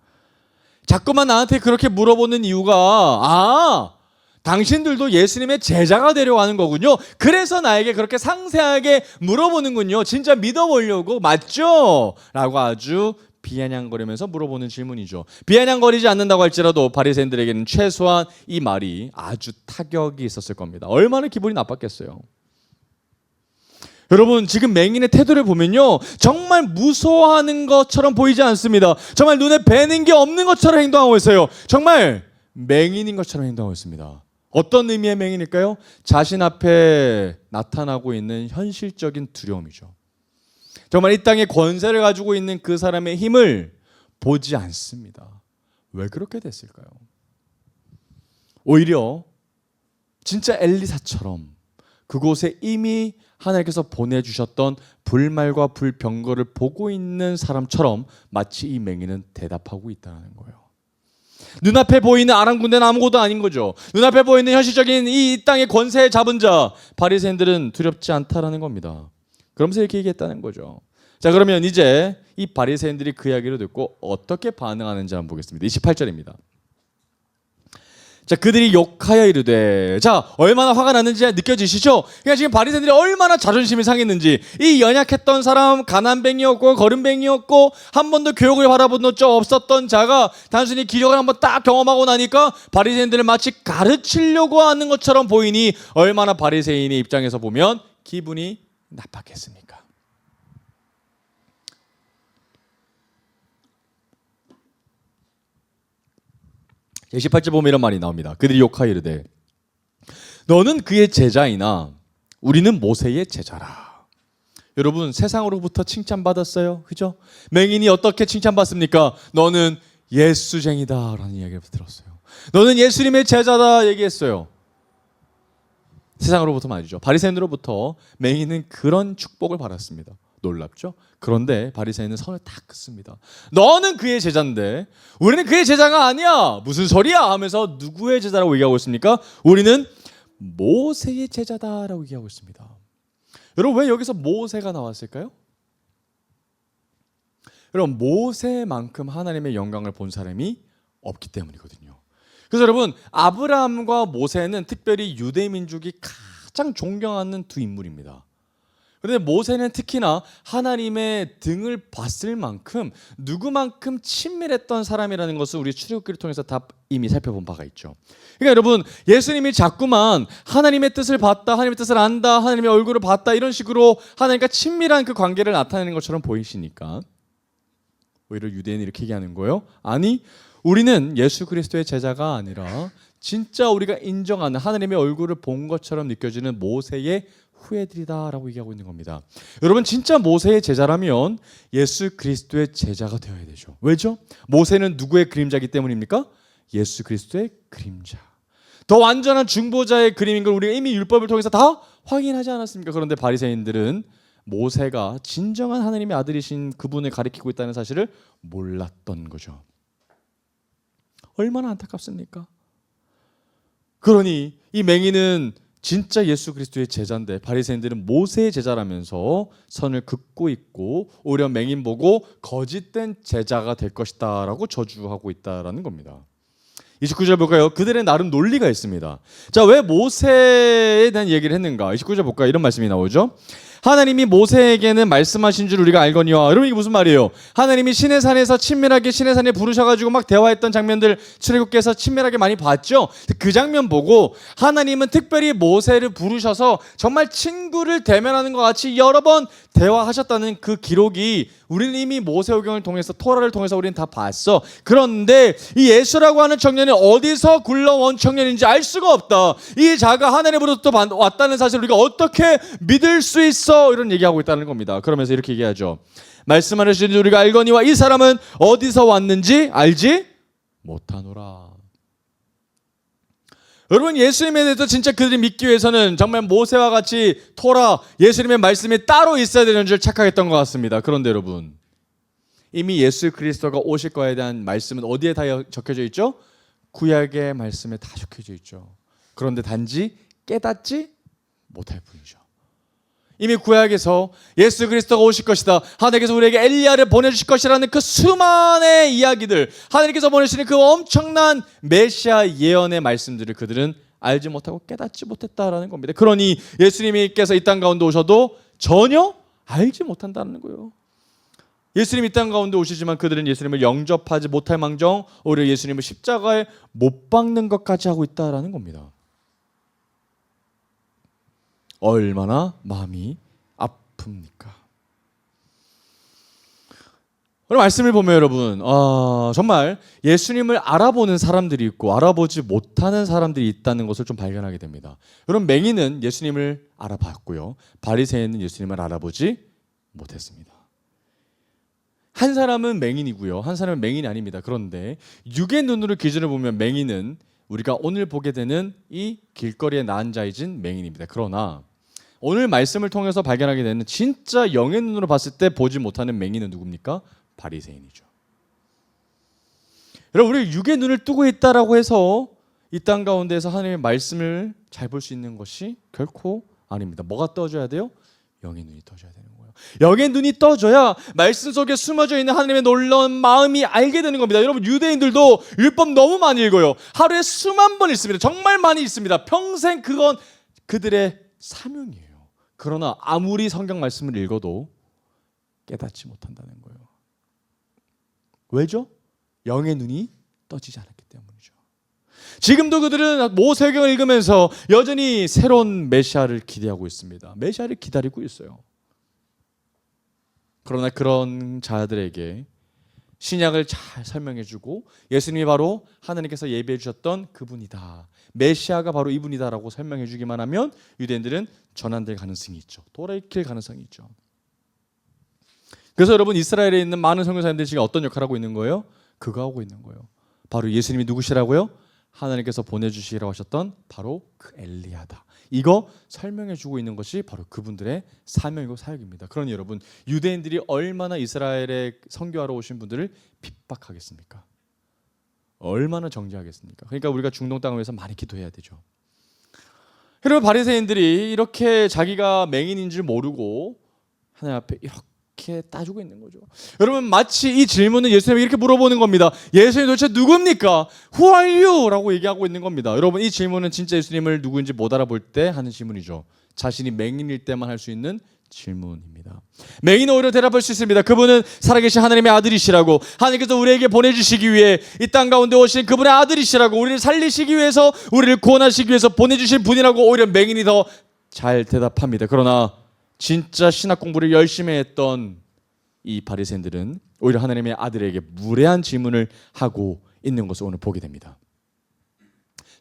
자꾸만 나한테 그렇게 물어보는 이유가 당신들도 예수님의 제자가 되려고 하는 거군요. 그래서 나에게 그렇게 상세하게 물어보는군요. 진짜 믿어보려고, 맞죠? 라고 아주 비아냥거리면서 물어보는 질문이죠. 비아냥거리지 않는다고 할지라도 바리새인들에게는 최소한 이 말이 아주 타격이 있었을 겁니다. 얼마나 기분이 나빴겠어요. 여러분, 지금 맹인의 태도를 보면요 정말 무서워하는 것처럼 보이지 않습니다. 정말 눈에 뵈는 게 없는 것처럼 행동하고 있어요. 정말 맹인인 것처럼 행동하고 있습니다. 어떤 의미의 맹인일까요? 자신 앞에 나타나고 있는 현실적인 두려움이죠. 정말 이 땅에 권세를 가지고 있는 그 사람의 힘을 보지 않습니다. 왜 그렇게 됐을까요? 오히려 진짜 엘리사처럼 그곳에 이미 하나님께서 보내주셨던 불말과 불병거를 보고 있는 사람처럼 마치 이 맹인은 대답하고 있다는 거예요. 눈앞에 보이는 아랑군대는 아무것도 아닌 거죠. 눈앞에 보이는 현실적인 이 땅의 권세에 잡은 자, 바리새인들은 두렵지 않다라는 겁니다. 그러면서 이렇게 얘기했다는 거죠. 자, 그러면 이제 이 바리새인들이 그 이야기를 듣고 어떻게 반응하는지 한번 보겠습니다. 28절입니다. 자, 그들이 욕하여 이르되, 자, 얼마나 화가 났는지 느껴지시죠? 그러니까 지금 바리새인들이 얼마나 자존심이 상했는지, 이 연약했던 사람, 가난뱅이였고 거름뱅이였고 한 번도 교육을 받아본 적 없었던 자가 단순히 기적을 한번 딱 경험하고 나니까 바리새인들을 마치 가르치려고 하는 것처럼 보이니 얼마나 바리새인의 입장에서 보면 기분이 나빴겠습니까? 28절 보면 이런 말이 나옵니다. 그들이 욕하여 이르되 너는 그의 제자이나 우리는 모세의 제자라. 여러분, 세상으로부터 칭찬받았어요. 그죠? 맹인이 어떻게 칭찬받습니까? 너는 예수쟁이다 라는 이야기를 들었어요. 너는 예수님의 제자다 얘기했어요. 세상으로부터 말이죠. 바리새인으로부터 맹인은 그런 축복을 받았습니다. 놀랍죠? 그런데 바리새인은 선을 다 긋습니다. 너는 그의 제자인데 우리는 그의 제자가 아니야. 무슨 소리야? 하면서 누구의 제자라고 얘기하고 있습니까? 우리는 모세의 제자다라고 얘기하고 있습니다. 여러분, 왜 여기서 모세가 나왔을까요? 여러분, 모세만큼 하나님의 영광을 본 사람이 없기 때문이거든요. 그래서 여러분, 아브라함과 모세는 특별히 유대 민족이 가장 존경하는 두 인물입니다. 그런데 모세는 특히나 하나님의 등을 봤을 만큼 누구만큼 친밀했던 사람이라는 것을 우리 출애굽기를 통해서 다 이미 살펴본 바가 있죠. 그러니까 여러분, 예수님이 자꾸만 하나님의 뜻을 봤다, 하나님의 뜻을 안다, 하나님의 얼굴을 봤다 이런 식으로 하나님과 친밀한 그 관계를 나타내는 것처럼 보이시니까 오히려 유대인이 이렇게 얘기하는 거예요. 아니, 우리는 예수 그리스도의 제자가 아니라 진짜 우리가 인정하는 하나님의 얼굴을 본 것처럼 느껴지는 모세의 후예들이다라고 얘기하고 있는 겁니다. 여러분, 진짜 모세의 제자라면 예수 그리스도의 제자가 되어야 되죠. 왜죠? 모세는 누구의 그림자이기 때문입니까? 예수 그리스도의 그림자. 더 완전한 중보자의 그림인 걸 우리가 이미 율법을 통해서 다 확인하지 않았습니까? 그런데 바리새인들은 모세가 진정한 하나님의 아들이신 그분을 가리키고 있다는 사실을 몰랐던 거죠. 얼마나 안타깝습니까? 그러니 이 맹인은 진짜 예수 그리스도의 제자인데 바리새인들은 모세의 제자라면서 선을 긋고 있고 오히려 맹인 보고 거짓된 제자가 될 것이다 라고 저주하고 있다라는 겁니다. 29절 볼까요? 그들의 나름 논리가 있습니다. 자, 왜 모세에 대한 얘기를 했는가? 29절 볼까요? 이런 말씀이 나오죠. 하나님이 모세에게는 말씀하신 줄 우리가 알거니와. 여러분 이게 무슨 말이에요? 하나님이 시내산에서 친밀하게 시내산에 부르셔가지고 막 대화했던 장면들 출애굽기에서 친밀하게 많이 봤죠. 그 장면 보고 하나님은 특별히 모세를 부르셔서 정말 친구를 대면하는 것 같이 여러 번 대화하셨다는 그 기록이 우리는 이미 모세오경을 통해서 토라를 통해서 우리는 다 봤어. 그런데 이 예수라고 하는 청년이 어디서 굴러온 청년인지 알 수가 없다. 이 자가 하나님으로부터 왔다는 사실을 우리가 어떻게 믿을 수 있어? 이런 얘기하고 있다는 겁니다. 그러면서 이렇게 얘기하죠. 말씀하신 줄 우리가 알거니와 이 사람은 어디서 왔는지 알지 못하노라. 여러분 예수님에 대해서 진짜 그들이 믿기 위해서는 정말 모세와 같이 토라 예수님의 말씀이 따로 있어야 되는 줄 착각했던 것 같습니다. 그런데 여러분 이미 예수 그리스도가 오실 거에 대한 말씀은 어디에 다 적혀져 있죠? 구약의 말씀에 다 적혀져 있죠. 그런데 단지 깨닫지 못할 뿐이죠. 이미 구약에서 예수 그리스도가 오실 것이다. 하나님께서 우리에게 엘리야를 보내주실 것이라는 그 수많은 이야기들, 하나님께서 보내시는 그 엄청난 메시아 예언의 말씀들을 그들은 알지 못하고 깨닫지 못했다라는 겁니다. 그러니 예수님께서 이 땅 가운데 오셔도 전혀 알지 못한다는 거예요. 예수님이 이 땅 가운데 오시지만 그들은 예수님을 영접하지 못할 망정 오히려 예수님을 십자가에 못 박는 것까지 하고 있다라는 겁니다. 얼마나 마음이 아픕니까? 오늘 말씀을 보면 여러분 정말 예수님을 알아보는 사람들이 있고 알아보지 못하는 사람들이 있다는 것을 좀 발견하게 됩니다. 여러분 맹인은 예수님을 알아봤고요. 바리새인은 예수님을 알아보지 못했습니다. 한 사람은 맹인이고요. 한 사람은 맹인이 아닙니다. 그런데 육의 눈으로 기준을 보면 맹인은 우리가 오늘 보게 되는 이 길거리에 나앉아 있는 맹인입니다. 그러나 오늘 말씀을 통해서 발견하게 되는 진짜 영의 눈으로 봤을 때 보지 못하는 맹인은 누굽니까? 바리새인이죠. 여러분 우리 육의 눈을 뜨고 있다라고 해서 이 땅 가운데에서 하나님의 말씀을 잘 볼 수 있는 것이 결코 아닙니다. 뭐가 떠져야 돼요? 영의 눈이 떠져야 되는 거예요. 영의 눈이 떠져야 말씀 속에 숨어져 있는 하나님의 놀라운 마음이 알게 되는 겁니다. 여러분 유대인들도 율법 너무 많이 읽어요. 하루에 수만 번 읽습니다. 정말 많이 읽습니다. 평생 그건 그들의 사명이에요. 그러나 아무리 성경 말씀을 읽어도 깨닫지 못한다는 거예요. 왜죠? 영의 눈이 떠지지 않았기 때문이죠. 지금도 그들은 모세경을 읽으면서 여전히 새로운 메시아를 기대하고 있습니다. 메시아를 기다리고 있어요. 그러나 그런 자들에게 신약을 잘 설명해주고 예수님이 바로 하나님께서 예비해 주셨던 그분이다. 메시아가 바로 이분이다라고 설명해 주기만 하면 유대인들은 전환될 가능성이 있죠. 돌이킬 가능성이 있죠. 그래서 여러분 이스라엘에 있는 많은 선교사님들이 지금 어떤 역할을 하고 있는 거예요? 그거 하고 있는 거예요. 바로 예수님이 누구시라고요? 하나님께서 보내주시라고 하셨던 바로 그 엘리야다. 이거 설명해 주고 있는 것이 바로 그분들의 사명이고 사역입니다. 그러니 여러분 유대인들이 얼마나 이스라엘에 선교하러 오신 분들을 핍박하겠습니까? 얼마나 정죄하겠습니까? 그러니까 우리가 중동 땅을 위해서 많이 기도해야 되죠. 여러분 바리새인들이 이렇게 자기가 맹인인 줄 모르고 하나님 앞에 이렇게 따지고 있는 거죠. 여러분 마치 이 질문은 예수님이 이렇게 물어보는 겁니다. 예수님 도대체 누굽니까? Who are you? 라고 얘기하고 있는 겁니다. 여러분 이 질문은 진짜 예수님을 누구인지 못 알아볼 때 하는 질문이죠. 자신이 맹인일 때만 할 수 있는 질문입니다. 맹인은 오히려 대답할 수 있습니다. 그분은 살아계신 하나님의 아들이시라고, 하나님께서 우리에게 보내주시기 위해 이 땅 가운데 오신 그분의 아들이시라고, 우리를 살리시기 위해서, 우리를 구원하시기 위해서 보내주신 분이라고 오히려 맹인이 더 잘 대답합니다. 그러나 진짜 신학 공부를 열심히 했던 이 바리새인들은 오히려 하나님의 아들에게 무례한 질문을 하고 있는 것을 오늘 보게 됩니다.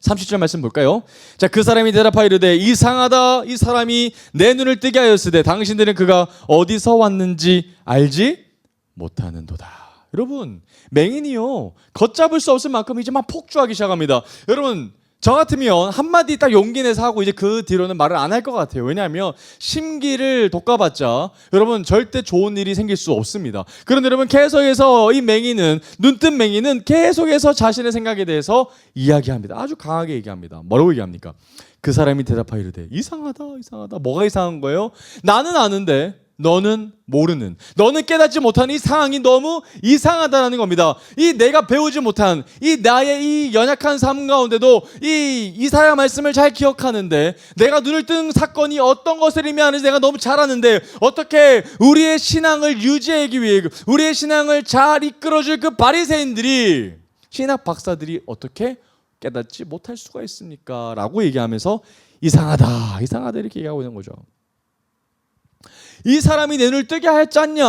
30절 말씀 볼까요? 자, 그 사람이 대답하여 이르되 이상하다. 이 사람이 내 눈을 뜨게 하였으되 당신들은 그가 어디서 왔는지 알지 못하는도다. 여러분 맹인이요 걷잡을 수 없을 만큼 이제 막 폭주하기 시작합니다. 여러분 저 같으면 한마디 딱 용기 내서 하고 이제 그 뒤로는 말을 안 할 것 같아요. 왜냐하면 심기를 돋궈봤자 여러분 절대 좋은 일이 생길 수 없습니다. 그런데 여러분 계속해서 이 맹인은, 눈뜬 맹인은 계속해서 자신의 생각에 대해서 이야기합니다. 아주 강하게 얘기합니다. 뭐라고 얘기합니까? 그 사람이 대답하여 이르되 이상하다 이상하다. 뭐가 이상한 거예요? 나는 아는데 너는 모르는, 너는 깨닫지 못하는 이 상황이 너무 이상하다는 겁니다. 이 내가 배우지 못한 이 나의 이 연약한 삶 가운데도 이사야 말씀을 잘 기억하는데, 내가 눈을 뜬 사건이 어떤 것을 의미하는지 내가 너무 잘 아는데 어떻게 우리의 신앙을 유지하기 위해 우리의 신앙을 잘 이끌어줄 그 바리새인들이, 신학 박사들이 어떻게 깨닫지 못할 수가 있습니까? 라고 얘기하면서 이상하다 이상하다 이렇게 얘기하고 있는 거죠. 이 사람이 내 눈을 뜨게 하였지 않냐?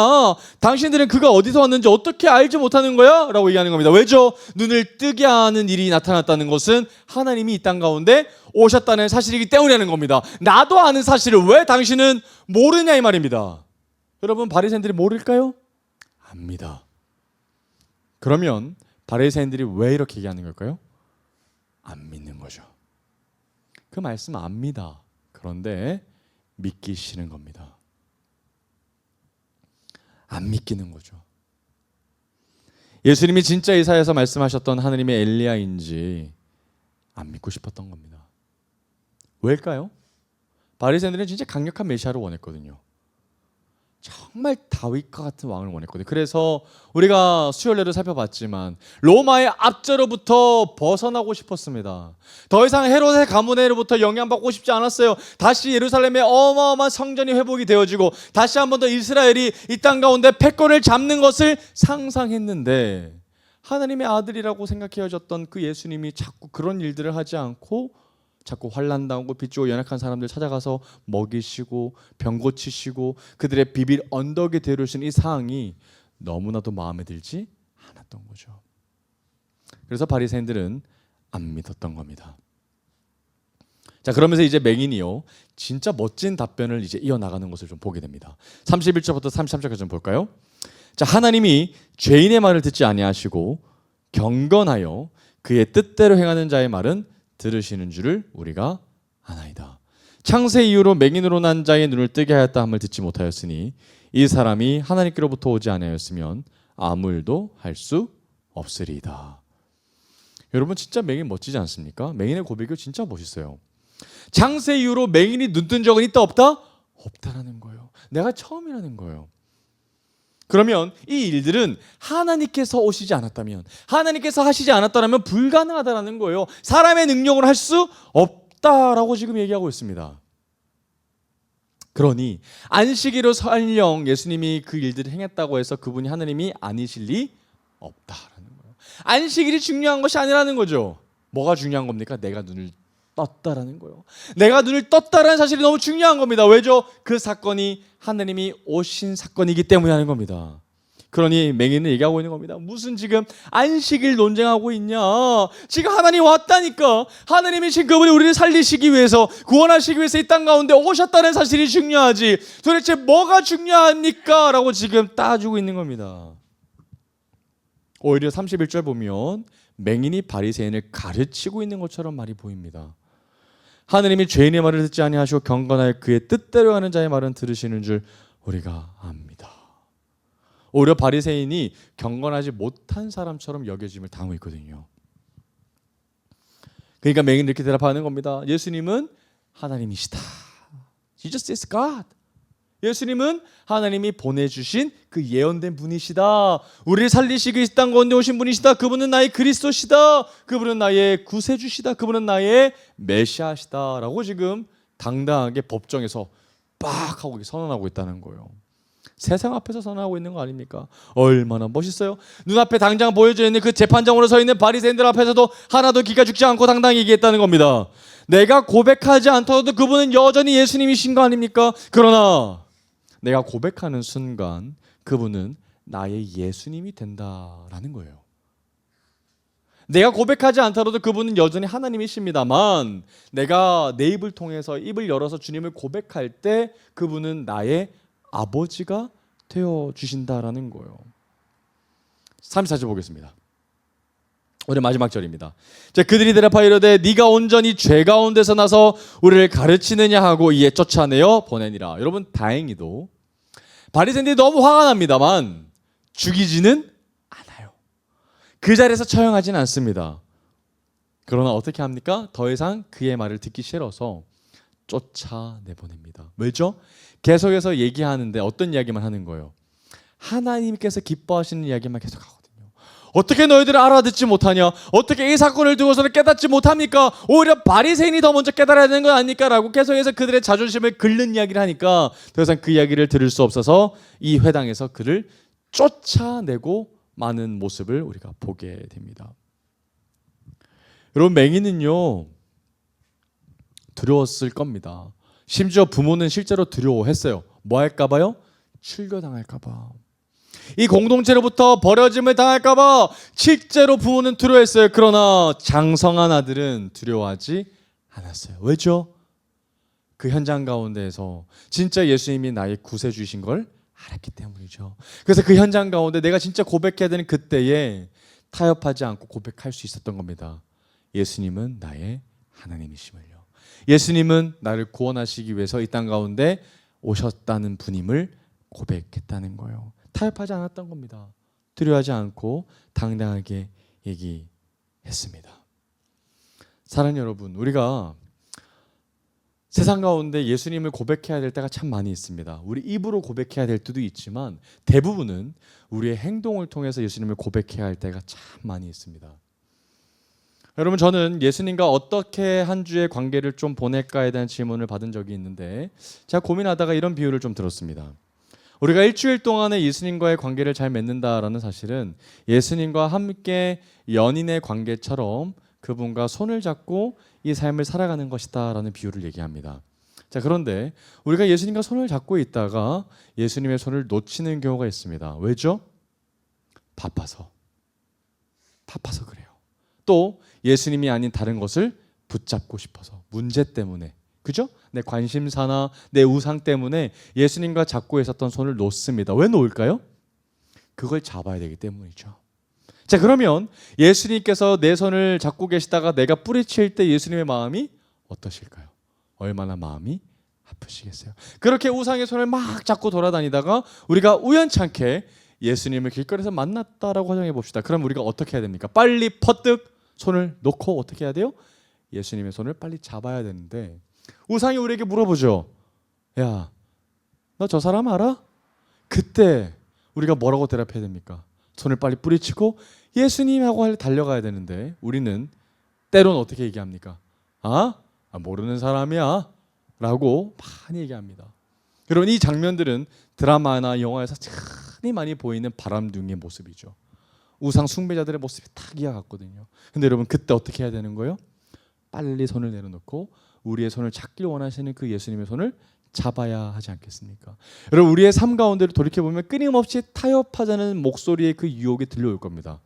당신들은 그가 어디서 왔는지 어떻게 알지 못하는 거야? 라고 얘기하는 겁니다. 왜죠? 눈을 뜨게 하는 일이 나타났다는 것은 하나님이 이 땅 가운데 오셨다는 사실이기 때문이라는 겁니다. 나도 아는 사실을 왜 당신은 모르냐 이 말입니다. 여러분, 바리새인들이 모를까요? 압니다. 그러면 바리새인들이 왜 이렇게 얘기하는 걸까요? 안 믿는 거죠. 그 말씀 압니다. 그런데 믿기 싫은 겁니다. 안 믿기는 거죠. 예수님이 진짜 이사야에서 말씀하셨던 하느님의 엘리야인지 안 믿고 싶었던 겁니다. 왜일까요? 바리새인들은 진짜 강력한 메시아를 원했거든요. 정말 다윗과 같은 왕을 원했거든요. 그래서 우리가 수요일에도 살펴봤지만 로마의 압제로부터 벗어나고 싶었습니다. 더 이상 헤롯의 가문으로부터 영향받고 싶지 않았어요. 다시 예루살렘의 어마어마한 성전이 회복이 되어지고 다시 한 번 더 이스라엘이 이 땅 가운데 패권을 잡는 것을 상상했는데, 하나님의 아들이라고 생각해졌던 그 예수님이 자꾸 그런 일들을 하지 않고 자꾸 환난당하고 빚지고 연약한 사람들 찾아가서 먹이시고 병 고치시고 그들의 비빌 언덕에 데려오신 이 상황이 너무나도 마음에 들지 않았던 거죠. 그래서 바리새인들은 안 믿었던 겁니다. 자, 그러면서 이제 맹인이요, 진짜 멋진 답변을 이제 이어나가는 것을 좀 보게 됩니다. 31절부터 33절까지 좀 볼까요? 자, 하나님이 죄인의 말을 듣지 아니하시고 경건하여 그의 뜻대로 행하는 자의 말은 들으시는 줄을 우리가 아나이다. 창세 이후로 맹인으로 난 자의 눈을 뜨게 하였다 함을 듣지 못하였으니 이 사람이 하나님께로부터 오지 아니하였으면 아무 일도 할 수 없으리이다. 여러분, 진짜 맹인 멋지지 않습니까? 맹인의 고백이 진짜 멋있어요. 창세 이후로 맹인이 눈 뜬 적은 있다 없다? 없다라는 거예요. 내가 처음이라는 거예요. 그러면 이 일들은 하나님께서 오시지 않았다면, 하나님께서 하시지 않았다면 불가능하다는 거예요. 사람의 능력으로 할 수 없다라고 지금 얘기하고 있습니다. 그러니 안식일로 설령 예수님이 그 일들을 행했다고 해서 그분이 하나님이 아니실 리 없다라는 거예요. 안식일이 중요한 것이 아니라는 거죠. 뭐가 중요한 겁니까? 내가 눈을 떴다라는 거예요. 내가 눈을 떴다라는 사실이 너무 중요한 겁니다. 왜죠? 그 사건이 하나님이 오신 사건이기 때문에 하는 겁니다. 그러니 맹인은 얘기하고 있는 겁니다. 무슨 지금 안식일 논쟁하고 있냐? 지금 하나님 왔다니까. 하나님이 지금 그분이 우리를 살리시기 위해서, 구원하시기 위해서 이 땅 가운데 오셨다는 사실이 중요하지. 도대체 뭐가 중요합니까? 라고 지금 따지고 있는 겁니다. 오히려 31절 보면 맹인이 바리새인을 가르치고 있는 것처럼 말이 보입니다. 하느님이 죄인의 말을 듣지 아니하시고 경건하여 그의 뜻대로 하는 자의 말은 들으시는 줄 우리가 압니다. 오히려 바리새인이 경건하지 못한 사람처럼 여겨짐을 당하고 있거든요. 그러니까 맹인이 이렇게 대답하는 겁니다. 예수님은 하나님이시다. Jesus is God. 예수님은 하나님이 보내주신 그 예언된 분이시다. 우리를 살리시기 이 땅 가운데 오신 분이시다. 그분은 나의 그리스도시다. 그분은 나의 구세주시다. 그분은 나의 메시아시다. 라고 지금 당당하게 법정에서 빡 하고 선언하고 있다는 거예요. 세상 앞에서 선언하고 있는 거 아닙니까? 얼마나 멋있어요. 눈앞에 당장 보여져 있는 그 재판장으로 서 있는 바리새인들 앞에서도 하나도 기가 죽지 않고 당당히 얘기했다는 겁니다. 내가 고백하지 않더라도 그분은 여전히 예수님이신 거 아닙니까? 그러나 내가 고백하는 순간 그분은 나의 예수님이 된다라는 거예요. 내가 고백하지 않더라도 그분은 여전히 하나님이십니다만, 내가 내 입을 통해서 입을 열어서 주님을 고백할 때 그분은 나의 아버지가 되어 주신다라는 거예요. 34절 보겠습니다. 오늘 마지막 절입니다. 자, 그들이 대답하여 이르되 네가 온전히 죄 가운데서 나서 우리를 가르치느냐 하고 이에 쫓아내어 보내니라. 여러분, 다행히도 바리새인들이 너무 화가 납니다만 죽이지는 않아요. 그 자리에서 처형하지는 않습니다. 그러나 어떻게 합니까? 더 이상 그의 말을 듣기 싫어서 쫓아내보냅니다. 왜죠? 계속해서 얘기하는데 어떤 이야기만 하는 거예요? 하나님께서 기뻐하시는 이야기만 계속하거든요. 어떻게 너희들을 알아듣지 못하냐? 어떻게 이 사건을 두고서는 깨닫지 못합니까? 오히려 바리새인이 더 먼저 깨달아야 되는 거 아닙니까? 라고 계속해서 그들의 자존심을 긁는 이야기를 하니까 더 이상 그 이야기를 들을 수 없어서 이 회당에서 그를 쫓아내고 마는 모습을 우리가 보게 됩니다. 여러분, 맹인은요 두려웠을 겁니다. 심지어 부모는 실제로 두려워했어요. 뭐 할까봐요? 출교당할까봐. 이 공동체로부터 버려짐을 당할까봐 실제로 부모는 두려워했어요. 그러나 장성한 아들은 두려워하지 않았어요. 왜죠? 그 현장 가운데에서 진짜 예수님이 나의 구세주이신 걸 알았기 때문이죠. 그래서 그 현장 가운데 내가 진짜 고백해야 되는 그때에 타협하지 않고 고백할 수 있었던 겁니다. 예수님은 나의 하나님이심을요. 예수님은 나를 구원하시기 위해서 이 땅 가운데 오셨다는 분임을 고백했다는 거예요. 타협하지 않았던 겁니다. 두려워하지 않고 당당하게 얘기했습니다. 사랑하는 여러분, 우리가 세상 가운데 예수님을 고백해야 될 때가 참 많이 있습니다. 우리 입으로 고백해야 될 때도 있지만 대부분은 우리의 행동을 통해서 예수님을 고백해야 할 때가 참 많이 있습니다. 여러분, 저는 예수님과 어떻게 한 주의 관계를 좀 보낼까에 대한 질문을 받은 적이 있는데 제가 고민하다가 이런 비유를 좀 들었습니다. 우리가 일주일 동안에 예수님과의 관계를 잘 맺는다라는 사실은 예수님과 함께 연인의 관계처럼 그분과 손을 잡고 이 삶을 살아가는 것이다라는 비유를 얘기합니다. 자, 그런데 우리가 예수님과 손을 잡고 있다가 예수님의 손을 놓치는 경우가 있습니다. 왜죠? 바빠서 그래요. 또 예수님이 아닌 다른 것을 붙잡고 싶어서, 문제 때문에, 그죠? 내 관심사나 내 우상 때문에 예수님과 잡고 있었던 손을 놓습니다. 왜 놓을까요? 그걸 잡아야 되기 때문이죠. 자, 그러면 예수님께서 내 손을 잡고 계시다가 내가 뿌리칠 때 예수님의 마음이 어떠실까요? 얼마나 마음이 아프시겠어요? 그렇게 우상의 손을 막 잡고 돌아다니다가 우리가 우연찮게 예수님을 길거리에서 만났다라고 가정해 봅시다. 그럼 우리가 어떻게 해야 됩니까? 빨리 퍼뜩 손을 놓고 어떻게 해야 돼요? 예수님의 손을 빨리 잡아야 되는데 우상이 우리에게 물어보죠. 야, 너 저 사람 알아? 그때 우리가 뭐라고 대답해야 됩니까? 손을 빨리 뿌리치고 예수님하고 달려가야 되는데 우리는 때론 어떻게 얘기합니까? 모르는 사람이야 라고 많이 얘기합니다. 여러분, 이 장면들은 드라마나 영화에서 참 많이 보이는 바람둥이의 모습이죠. 우상 숭배자들의 모습이 딱 이와 같거든요. 근데 여러분, 그때 어떻게 해야 되는 거예요? 빨리 손을 내려놓고 우리의 손을 잡길 원하시는 그 예수님의 손을 잡아야 하지 않겠습니까? 여러분, 우리의 삶 가운데를 돌이켜보면 끊임없이 타협하자는 목소리의 그 유혹이 들려올 겁니다.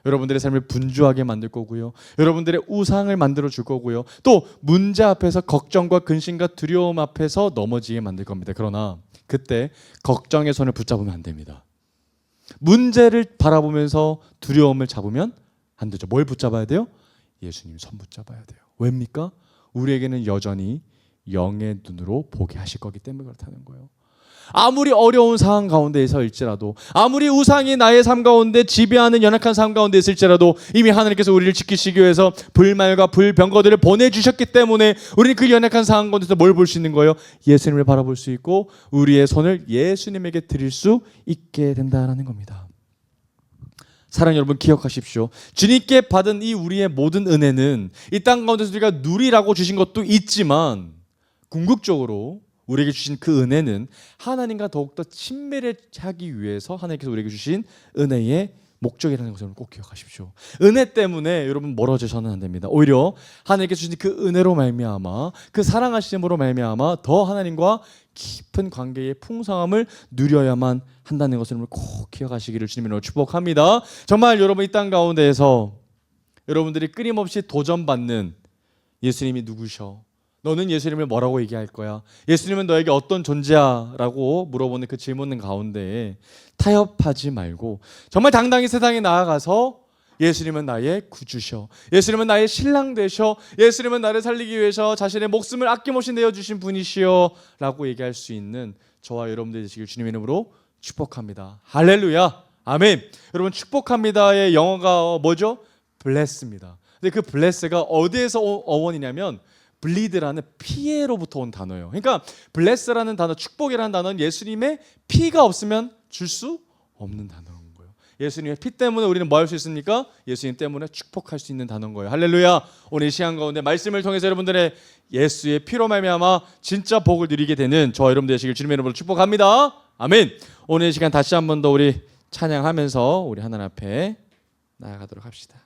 여러분들의 삶을 분주하게 만들 거고요. 여러분들의 우상을 만들어 줄 거고요. 또 문제 앞에서 걱정과 근심과 두려움 앞에서 넘어지게 만들 겁니다. 그러나 그때 걱정의 손을 붙잡으면 안 됩니다. 문제를 바라보면서 두려움을 잡으면 안 되죠. 뭘 붙잡아야 돼요? 예수님 손 붙잡아야 돼요. 왜입니까? 우리에게는 여전히 영의 눈으로 보게 하실 거기 때문에 그렇다는 거예요. 아무리 어려운 상황 가운데 있을지라도, 아무리 우상이 나의 삶 가운데 지배하는 연약한 삶 가운데 있을지라도 이미 하나님께서 우리를 지키시기 위해서 불말과 불병거들을 보내주셨기 때문에 우리는 그 연약한 상황 가운데서 뭘 볼 수 있는 거예요? 예수님을 바라볼 수 있고 우리의 손을 예수님에게 드릴 수 있게 된다는 겁니다. 사랑하는 여러분, 기억하십시오. 주님께 받은 이 우리의 모든 은혜는 이 땅 가운데서 우리가 누리라고 주신 것도 있지만 궁극적으로 우리에게 주신 그 은혜는 하나님과 더욱더 친밀을 하기 위해서 하나님께서 우리에게 주신 은혜의 목적이라는 것을 꼭 기억하십시오. 은혜 때문에 여러분 멀어져서는 안 됩니다. 오히려 하나님께서 주신 그 은혜로 말미암아, 그 사랑하심으로 말미암아 더 하나님과 깊은 관계의 풍성함을 누려야만 한다는 것을 꼭 기억하시기를 주님으로 축복합니다. 정말 여러분, 이 땅 가운데에서 여러분들이 끊임없이 도전받는 예수님이 누구셔? 너는 예수님을 뭐라고 얘기할 거야? 예수님은 너에게 어떤 존재야? 라고 물어보는 그 질문 가운데 타협하지 말고 정말 당당히 세상에 나아가서 예수님은 나의 구주셔. 예수님은 나의 신랑 되셔. 예수님은 나를 살리기 위해서 자신의 목숨을 아낌없이 내어주신 분이시여 라고 얘기할 수 있는 저와 여러분들 되시길 주님의 이름으로 축복합니다. 할렐루야. 아멘. 여러분, 축복합니다의 영어가 뭐죠? bless입니다. 근데 그 bless가 어디에서 어원이냐면 bleed라는 피에로부터 온 단어예요. 그러니까 bless라는 단어, 축복이라는 단어는 예수님의 피가 없으면 줄 수 없는 단어인 거예요. 예수님의 피 때문에 우리는 뭐 할 수 있습니까? 예수님 때문에 축복할 수 있는 단어인 거예요. 할렐루야. 오늘 이 시간 가운데 말씀을 통해서 여러분들의 예수의 피로 말미암아 진짜 복을 누리게 되는 저와 여러분 되시길 주님의 이름으로 축복합니다. 아멘. 오늘 이 시간 다시 한 번 더 우리 찬양하면서 우리 하나님 앞에 나아가도록 합시다.